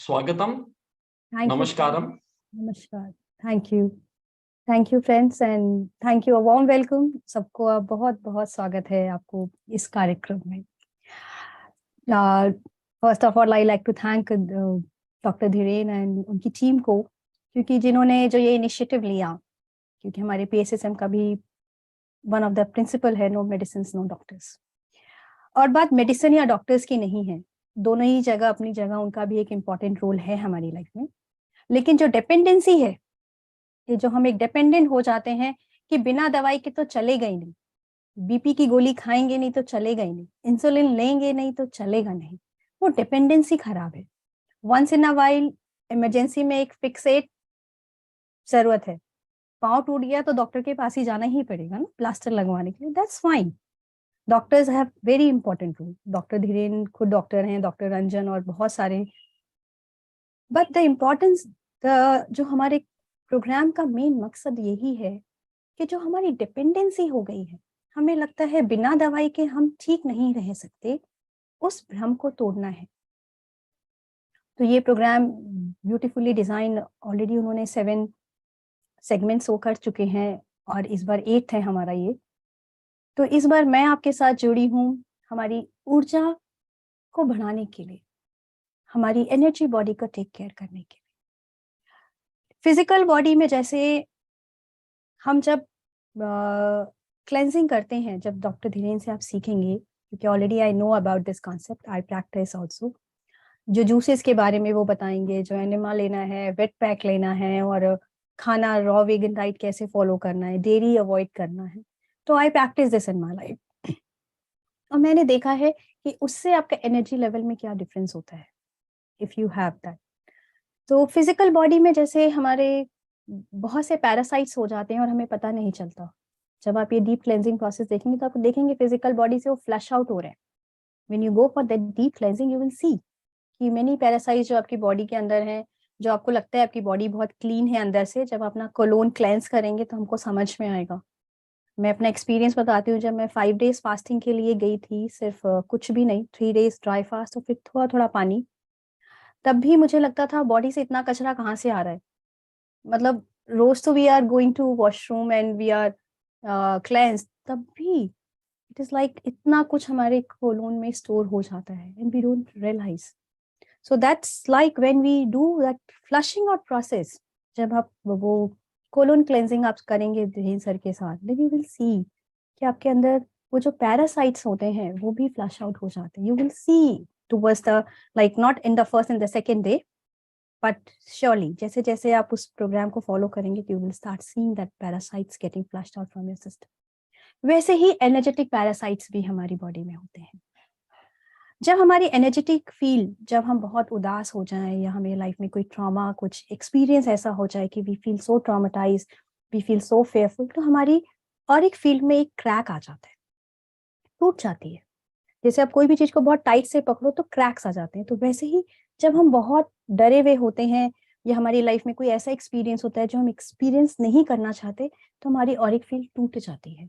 स्वागतम, Thank you. नमस्कारम। नमस्कार। Thank you friends and thank you, a warm welcome सबको। बहुत बहुत स्वागत है आपको इस कार्यक्रम में। First of all I like to thank doctor Dhiren and उनकी टीम को, क्योंकि जिन्होंने जो ये इनिशिएटिव लिया, क्योंकि हमारे PSSM का भी वन ऑफ द प्रिंसिपल है नो मेडिसिन नो डॉक्टर्स। और बात मेडिसिन या डॉक्टर्स की नहीं है, दोनों ही जगह अपनी जगह उनका भी एक इम्पॉर्टेंट रोल है हमारी लाइफ में। लेकिन जो डिपेंडेंसी है, ये जो हम एक डिपेंडेंट हो जाते हैं कि बिना दवाई के तो चलेगा ही नहीं, BP की गोली खाएंगे नहीं तो चलेगा ही नहीं, इंसुलिन लेंगे नहीं तो चलेगा नहीं, वो डिपेंडेंसी खराब है। Once in a while emergency में एक फिक्सेट जरूरत है, पाँव टूट गया तो डॉक्टर के पास ही जाना ही पड़ेगा ना प्लास्टर लगवाने के लिए, that's fine. Doctors have very important role, doctor Dhiren खुद डॉक्टर हैं, डॉक्टर रंजन और बहुत सारे। बट द इम्पोर्टेंस, जो हमारे प्रोग्राम का मेन मकसद यही है कि जो हमारी डिपेंडेंसी हो गई है, हमें लगता है बिना दवाई के हम ठीक नहीं रह सकते, उस भ्रम को तोड़ना है। तो ये प्रोग्राम ब्यूटीफुली डिजाइन, ऑलरेडी उन्होंने 7 सेगमेंट्स वो कर चुके हैं और इस बार 8th है हमारा ये। तो इस बार मैं आपके साथ जुड़ी हूँ हमारी ऊर्जा को बढ़ाने के लिए, हमारी एनर्जी बॉडी को टेक केयर करने के लिए। फिजिकल बॉडी में जैसे हम जब क्लेंजिंग करते हैं, जब डॉक्टर धीरेन से आप सीखेंगे, क्योंकि already I know about this concept, I practice also. जो जूसेस के बारे में वो बताएंगे, जो एनिमा लेना है, वेट पैक लेना है, और खाना रॉ वेगन डाइट कैसे फॉलो करना है, डेयरी अवॉइड करना है। तो I practise this in my life और मैंने देखा है कि उससे आपका एनर्जी लेवल में क्या डिफरेंस होता है इफ यू हैव दैट। तो फिजिकल बॉडी में जैसे हमारे बहुत से पैरासाइट्स हो जाते हैं और हमें पता नहीं चलता। जब आप ये डीप क्लेंजिंग प्रोसेस देखेंगे तो आप देखेंगे फिजिकल बॉडी से वो फ्लश आउट हो रहे हैं। When you go for that deep cleansing you will see कि मेनी पैरासाइट्स जो आपकी बॉडी के अंदर हैं, जो आपको लगता है आपकी बॉडी बहुत क्लीन है अंदर से, जब अपना कोलोन क्लेंस करेंगे तो हमको समझ में आएगा। मैं अपना एक्सपीरियंस बताती हूँ। जब मैं 5 डेज फास्टिंग के लिए गई थी, सिर्फ कुछ भी नहीं, 3 डेज ड्राई फास्ट और फिर थोड़ा थोड़ा पानी, तब भी मुझे लगता था बॉडी से इतना कचरा कहाँ से आ रहा है। मतलब रोज तो we are going to washroom and we are cleanse, तब भी इट इज लाइक इतना कुछ हमारे कोलोन में स्टोर हो जाता है and we don't realise. So that's like when we do that flushing out process, जब आप वो कोलोन क्लेंजिंग आप करेंगे धीरेन सर के साथ, देन यू विल सी कि आपके अंदर वो जो पैरासाइट्स होते हैं वो भी फ्लश आउट हो जाते हैं। You will see towards the, like not in the first and the second day, but surely जैसे जैसे आप उस प्रोग्राम को फॉलो करेंगे you will start seeing that parasites getting flushed out from your system. वैसे ही एनर्जेटिक पैरासाइट्स भी हमारी body में होते हैं। जब हमारी एनर्जेटिक फील, जब हम बहुत उदास हो जाएं या हमें लाइफ में कोई ट्रॉमा, कुछ एक्सपीरियंस ऐसा हो जाए कि we feel so traumatise, we feel so fearful, तो हमारी और एक फील्ड में एक क्रैक आ जाता है, टूट जाती है। जैसे आप कोई भी चीज को बहुत टाइट से पकड़ो तो क्रैक्स आ जाते हैं, तो वैसे ही जब हम बहुत डरे हुए होते हैं या हमारी लाइफ में कोई ऐसा एक्सपीरियंस होता है जो हम एक्सपीरियंस नहीं करना चाहते, तो हमारी ऑरिक फील्ड टूट जाती है।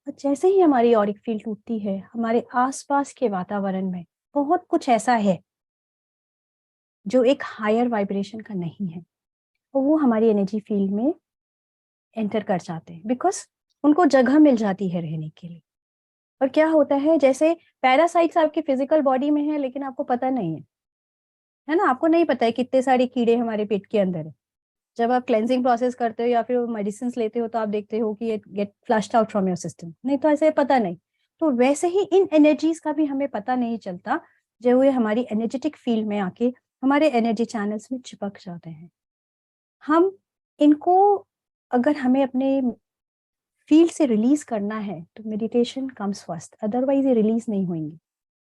और जैसे ही हमारी ऑरिक फील्ड टूटती है, हमारे आसपास के वातावरण में बहुत कुछ ऐसा है जो एक हायर वाइब्रेशन का नहीं है, और वो हमारी एनर्जी फील्ड में एंटर कर जाते हैं, बिकॉज उनको जगह मिल जाती है रहने के लिए। और क्या होता है, जैसे पैरासाइट्स आपकी फिजिकल बॉडी में है लेकिन आपको पता नहीं है ना, आपको नहीं पता है कितने सारे कीड़े हमारे पेट के अंदर है। जब आप क्लेंजिंग प्रोसेस करते हो या फिर मेडिसिन लेते हो तो आप देखते हो कि ये get flushed out from your system, नहीं तो ऐसे पता नहीं। तो वैसे ही इन एनर्जीज का भी हमें पता नहीं चलता, जो ये हमारी एनर्जेटिक फील्ड में आके हमारे एनर्जी चैनल्स में चिपक जाते हैं। हम इनको, अगर हमें अपने फील्ड से रिलीज करना है तो मेडिटेशन कम्स फर्स्ट, अदरवाइज ये रिलीज नहीं होंगे।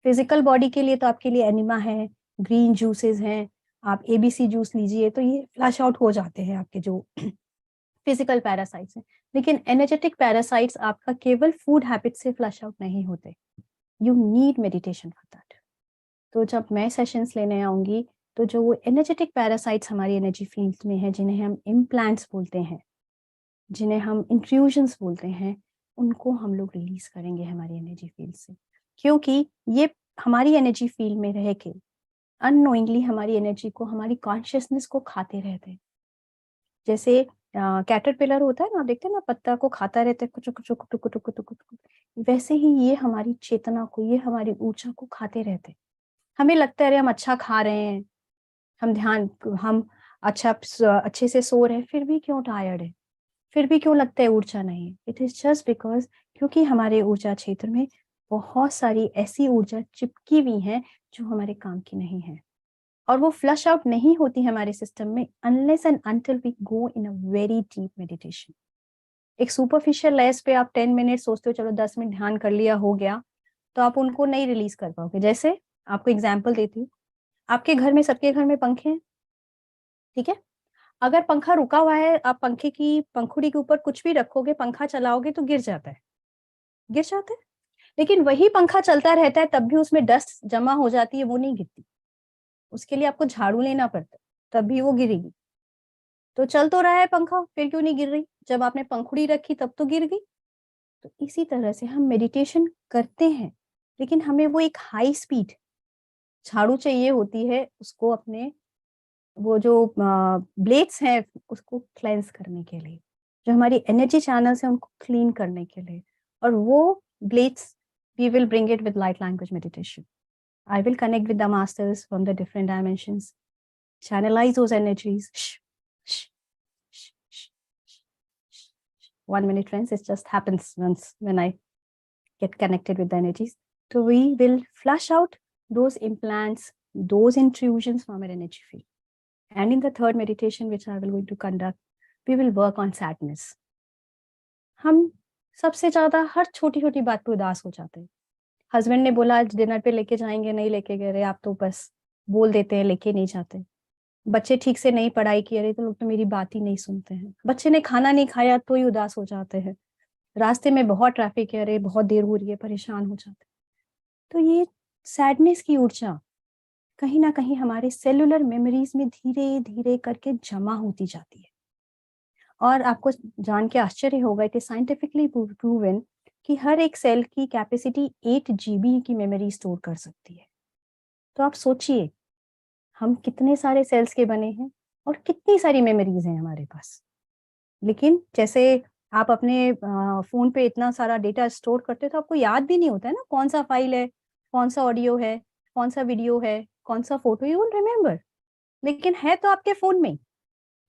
फिजिकल बॉडी के लिए तो आपके लिए एनिमा है, ग्रीन जूसेस हैं, आप ABC जूस लीजिए तो ये फ्लश आउट हो जाते हैं आपके जो फिजिकल पैरासाइट्स हैं। लेकिन एनर्जेटिक पैरासाइट्स आपका केवल फूड हैबिट से फ्लश आउट नहीं होते, you need meditation for that. तो जब मैं सेशंस लेने आऊंगी तो जो वो एनर्जेटिक पैरासाइट्स हमारी एनर्जी फील्ड में है, जिन्हें हम इम्प्लांट्स बोलते हैं, जिन्हें हम इंट्रूजन्स बोलते हैं, उनको हम लोग रिलीज करेंगे हमारी एनर्जी फील्ड से। क्योंकि ये हमारी एनर्जी फील्ड में रह के अननोइंगली हमारी एनर्जी को, हमारी कॉन्शियसनेस को खाते रहते हैं। जैसे कैटरपिलर होता है ना, आप देखते हैं ना, पत्ता को खाता रहता है, कुचु कुचु कुटु कुटु कुटु कुटु, वैसे ही ये हमारी चेतना को, ये हमारी ऊर्जा को खाते रहते हैं। हमें लगता है अरे हम अच्छा खा रहे हैं, हम अच्छे से सो रहे हैं, फिर भी क्यों टायर्ड है, फिर भी क्यों लगता है ऊर्जा नहीं है। इट इज जस्ट बिकॉज क्योंकि हमारे ऊर्जा क्षेत्र में बहुत सारी ऐसी ऊर्जा चिपकी हुई है जो हमारे काम की नहीं है, और वो फ्लश आउट नहीं होती हमारे सिस्टम में unless and until we go in a very deep meditation. एक सुपरफिशियल लेवल पे आप 10 मिनट सोचते हो, चलो 10 मिनट ध्यान कर लिया, हो गया, तो आप उनको नहीं रिलीज कर पाओगे। जैसे आपको एग्जाम्पल देती हूँ, आपके घर में, सबके घर में पंखे हैं, ठीक है। अगर पंखा रुका हुआ है, आप पंखे की पंखुड़ी के ऊपर कुछ भी रखोगे, पंखा चलाओगे तो गिर जाता है, गिर जाता है। लेकिन वही पंखा चलता रहता है, तब भी उसमें डस्ट जमा हो जाती है, वो नहीं गिरती, उसके लिए आपको झाड़ू लेना पड़ता है, तब भी वो गिरेगी। तो चल तो रहा है पंखा, फिर क्यों नहीं गिर रही? जब आपने पंखुड़ी रखी तब तो गिर गई। तो इसी तरह से हम मेडिटेशन करते हैं, लेकिन हमें वो एक हाई स्पीड झाड़ू चाहिए होती है, उसको अपने वो जो ब्लेड्स हैं उसको क्लेंस करने के लिए, जो हमारी एनर्जी चैनल्स हैं उनको क्लीन करने के लिए। और वो blades we will bring it with light language meditation. I will connect with the masters from the different dimensions, channelize those energies. Shh, shh, shh, shh, shh, shh. 1 minute, friends. It just happens once when I get connected with the energies. So we will flush out those implants, those intrusions from our energy field. And in the third meditation, which I will going to conduct, we will work on sadness. हम सबसे ज्यादा हर छोटी छोटी बात पे उदास हो जाते हैं। हस्बैंड ने बोला आज डिनर पे लेके जाएंगे, नहीं लेके गए, आप तो बस बोल देते हैं, लेके नहीं जाते। बच्चे ठीक से नहीं पढ़ाई की, अरे तो लोग तो मेरी बात ही नहीं सुनते हैं। बच्चे ने खाना नहीं खाया तो ही उदास हो जाते हैं। रास्ते में बहुत ट्रैफिक है, अरे बहुत देर हो रही है, परेशान हो जाते हैं। तो ये सैडनेस की ऊर्जा कहीं ना कहीं हमारे सेलुलर मेमोरीज में धीरे धीरे करके जमा होती जाती है। और आपको जान के आश्चर्य होगा, इट इज साइंटिफिकली प्रूवन कि हर एक सेल की कैपेसिटी 8 GB की मेमोरी स्टोर कर सकती है। तो आप सोचिए हम कितने सारे सेल्स के बने हैं और कितनी सारी मेमोरीज हैं हमारे पास। लेकिन जैसे आप अपने फोन पे इतना सारा डेटा स्टोर करते हो तो आपको याद भी नहीं होता है ना, कौन सा फाइल है, कौन सा ऑडियो है, कौन सा वीडियो है, कौन सा फोटो, यू वोंट रिमेम्बर। लेकिन है तो आपके फोन में।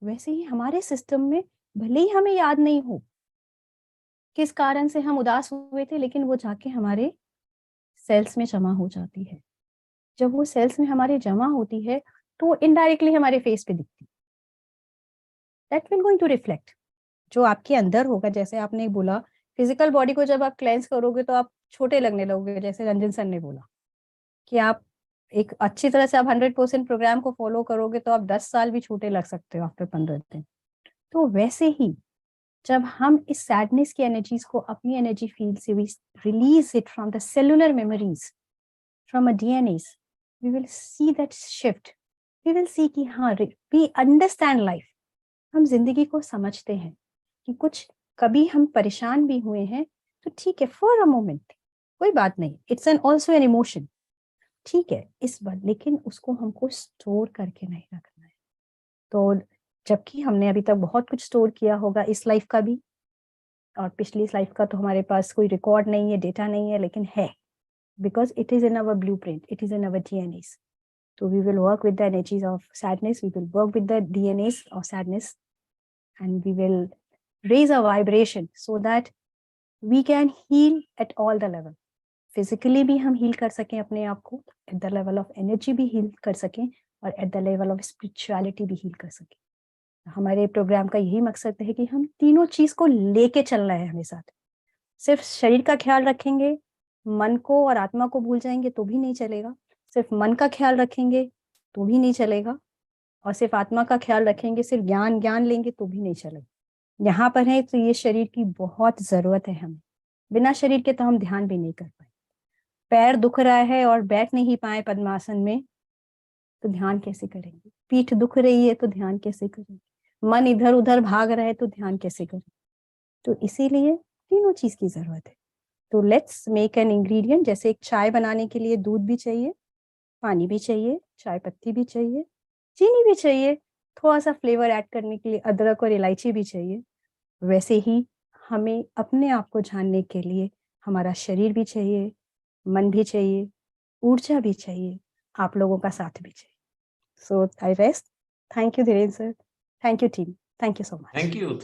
वैसे ही हमारे सिस्टम में भले ही हमें याद नहीं हो किस कारण से हम उदास हुए थे, लेकिन वो जाके हमारे सेल्स में जमा हो जाती है। जब वो सेल्स में हमारे जमा होती है तो इनडायरेक्टली हमारे फेस पे दिखती है। That will going to reflect जो आपके अंदर होगा। जैसे आपने बोला, फिजिकल बॉडी को जब आप क्लेंस करोगे तो आप छोटे लगने लगोगे, जैसे रंजन सर ने बोला कि आप एक अच्छी तरह से आप 100% प्रोग्राम को फॉलो करोगे तो आप 10 साल भी छोटे लग सकते हो आफ्टर 15 दिन। तो वैसे ही जब हम इस सैडनेस की एनर्जीज को अपनी एनर्जी फील्ड से release it from the cellular memories, from a DNS, we will see that shift. We will see कि हाँ, वी अंडरस्टैंड लाइफ। हम जिंदगी को समझते हैं कि कुछ कभी हम परेशान भी हुए हैं तो ठीक है, फॉर अ मोमेंट, कोई बात नहीं, it's an also an emotion, ठीक है इस बार, लेकिन उसको हमको स्टोर करके नहीं रखना है। तो जबकि हमने अभी तक बहुत कुछ स्टोर किया होगा इस लाइफ का भी, और पिछली लाइफ का तो हमारे पास कोई रिकॉर्ड नहीं है, डेटा नहीं है, लेकिन है because it is in our blueprint, it is in our DNS. So we will work with the energies of sadness. We will work with the DNAs of sadness, and we will raise our vibration so that we can heal at all the level. Physically भी हम heal कर सकें अपने आप को, at the level of energy भी heal कर सकें, और at the level of spirituality भी heal कर सकें। हमारे प्रोग्राम का यही मकसद है कि हम तीनों चीज को लेके चलना है हमें साथ। सिर्फ शरीर का ख्याल रखेंगे, मन को और आत्मा को भूल जाएंगे तो भी नहीं चलेगा। सिर्फ मन का ख्याल रखेंगे तो भी नहीं चलेगा, और सिर्फ आत्मा का ख्याल रखेंगे, सिर्फ ज्ञान ज्ञान लेंगे तो भी नहीं चलेगा। यहाँ पर है तो ये शरीर की बहुत जरूरत है हमें। बिना शरीर के तो हम ध्यान भी नहीं कर पाए। पैर दुख रहा है और बैठ नहीं पाए पद्मासन में तो ध्यान कैसे करेंगे? पीठ दुख रही है तो ध्यान कैसे करेंगे? मन इधर उधर भाग रहा है तो ध्यान कैसे करेंगे? तो इसीलिए तीनों चीज की जरूरत है। तो लेट्स मेक एन इंग्रेडिएंट। जैसे एक चाय बनाने के लिए दूध भी चाहिए, पानी भी चाहिए, चाय पत्ती भी चाहिए, चीनी भी चाहिए, थोड़ा-सा फ्लेवर ऐड करने के लिए अदरक और इलायची भी चाहिए। वैसे ही हमें अपने आप को जानने के लिए हमारा शरीर भी चाहिए, मन भी चाहिए, ऊर्जा भी चाहिए, आप लोगों का साथ भी चाहिए। So I rest. Thank you Dhirendra sir. Thank you team. Thank you so much. Thank you.